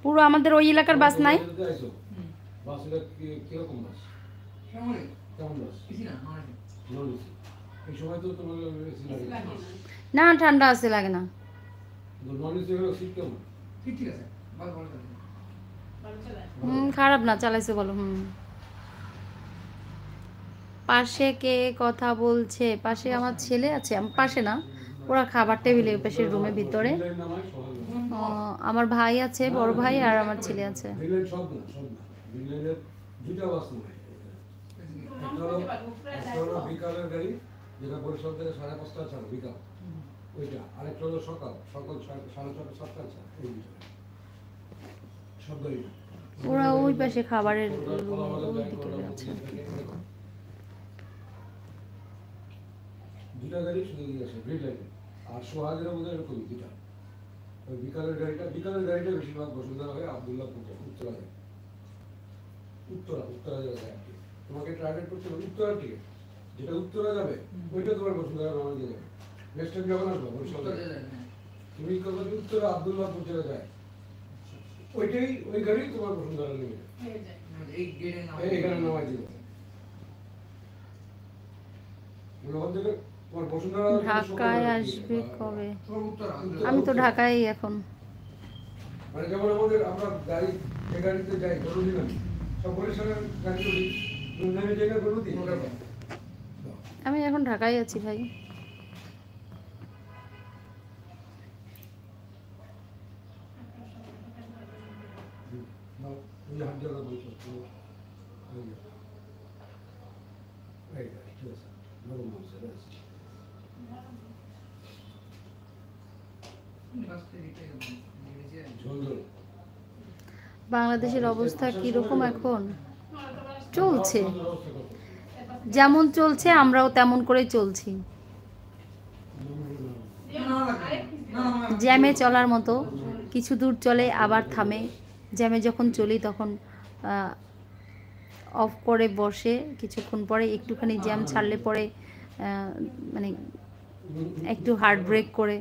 পুরো আমাদের ওই এলাকার বাস নাই। না ঠান্ডা আছে, লাগে না। খারাপ না, চালাইছে বলো। পাশে কে কথা বলছে? পাশে আমার ছেলে আছে, পাশে না, ওরা খাবার টেবিলে পাশের রুমের ভিতরে। আমার ভাই আছে, বড় ভাই, আর আমার ছেলে আছে। বিকালের গাড়ি যেটা বরিশাল থেকে 5:30 ছাড়ে বিকাল, ওইটা। আরেকটা হলো সকাল 6:30 ছাড়ে। এই সব গাড়ি ওরা ওই পাশে খাবারের দিকে আছে। দুটা গাড়ি শুধু আছে গ্রিন লাইনে, আর সোহাগের মধ্যে এরকম দুটা। ওই বিকালের গাড়িটা বেশিরভাগ বসুন্ধরা হয় আব্দুল্লাহপুর উত্তরা যায়। উত্তরা যায়। তোমাকে টার্গেট করতে হবে উত্তরার দিকে, যেটা উত্তরা যাবে ওইটা তোমার বসুন্ধরা নামাই দিয়ে যাবে। নেক্সট টাইম যখন আসবে বরিশাল তুমি করবে উত্তরা আব্দুল্লাহপুর চলে যায়, ওইটাই ওই গাড়ি তোমার বসুন্ধরা নেবে, এইখানে নামাই দিয়ে যাবে। ঢাকায় আসবে কবে? আমি তো ঢাকায় এখন। মানে যেমন আমাদের আমরা গাড়িতে যাই, ধরুন সব বরিশালের গাড়ি আমি এখন ঢাকায় আছি ভাই। বাংলাদেশের অবস্থা কিরকম এখন? চলছে, যেমন চলছে আমরাও তেমন করে চলছি। জ্যামে চলার মতো, কিছু দূর চলে আবার থামে। জ্যামে যখন চলি তখন অফ করে বসে, কিছুক্ষণ পরে একটুখানি জ্যাম ছাড়লে পরে মানে একটু হার্ড ব্রেক করে,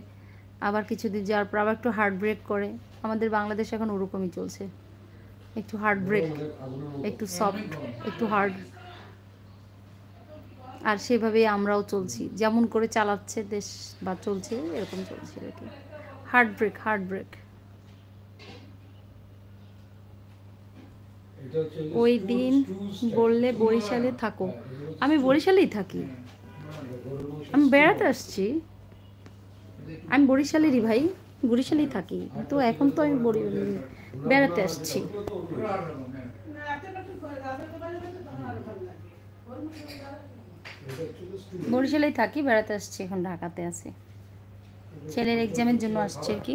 আবার কিছুদিন যাওয়ার পর আবার একটু হার্ড ব্রেক করে। আমাদের বাংলাদেশ এখন ওরকমই চলছে, একটু হার্ড ব্রেক, একটু সফট, একটু হার্ড। আর সেভাবেই আমরাও চলছি, যেমন করে চালাচ্ছে দেশ বা চলছে এরকম চলছে আর কি। Hard brake, hard brake. ওই দিন বললে বরিশালে থাকো, আমি বরিশালেই থাকি, আমি বেড়াতে আসছি। আমি বরিশালেরই ভাই, বরিশালেই থাকি, তো এখন তো আমি বেড়াতে আসছি। বরিশালেই থাকি, বেড়াতে আসছি, এখন ঢাকাতে আছি, ছেলের এক্সামের জন্য আসছে আর কি।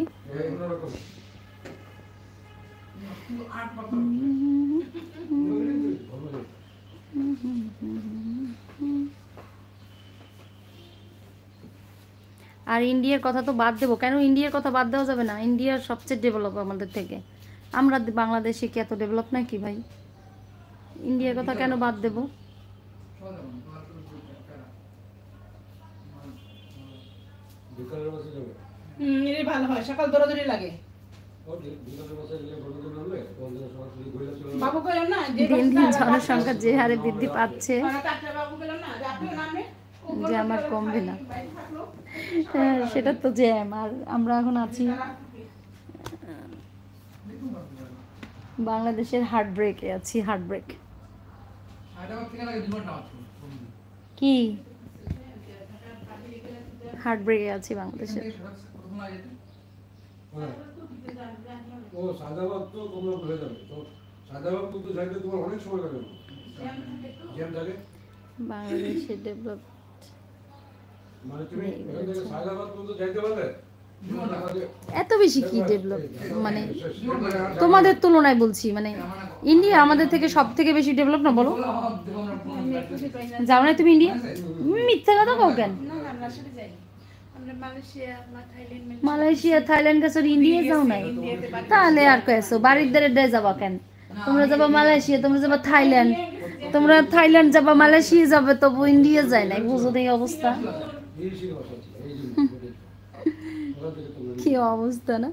আর ইন্ডিয়ার কথা তো বাদ দেবো কেন? ইন্ডিয়ার কথা বাদ দেওয়া যাবে না, ইন্ডিয়ার সবচেয়ে ডেভেলপ আমাদের থেকে। আমরা বাংলাদেশে কি এত ডেভেলপ নাকি ভাই? ইন্ডিয়ার কথা কেন বাদ দেবো? ভালো হয়, সকাল দৌড়াদৌড়ি লাগে। দিন দিন জনসংখ্যা যে হারে বৃদ্ধি পাচ্ছে, যে আমার কমবে না, সেটা তো জ্যাম। আর আমরা এখন আছি বাংলাদেশের হার্ট ব্রেকে আছি, হার্ট ব্রেক। কি হার্ট ব্রেকে আছি বাংলাদেশের। ও সাদাবাদ তো তোমরা ভুলে যাবে, তো সাদাবাদ তো যাইতে তোমার অনেক সময় লাগে, জ্যাম থাকে। বাংলাদেশে ডেভেলপ মানে তুমি এখান থেকে সাদাবাদ পর্যন্ত যাইতে পারলে এত বেশি কি ডেভেলপ, মানে তোমাদের তুলনায় বলছি, মানে ইন্ডিয়া আমাদের থেকে সব থেকে বেশি ডেভেলপ না? বলো, যাও না তুমি ইন্ডিয়া? মিথ্যা কথা কও কেন? মালয়েশিয়া, থাইল্যান্ড গেছো, ইন্ডিয়া যাও নাই? তাহলে আর কয়েছো বাড়ির দ্বারে ডে যাবা কেন? তোমরা যাবা মালয়েশিয়া, তোমরা যাবা থাইল্যান্ড, তোমরা থাইল্যান্ড যাবা, মালয়েশিয়া যাবে, তবু ইন্ডিয়া যায় নাই। বুঝো এই অবস্থা, কি অবস্থা না?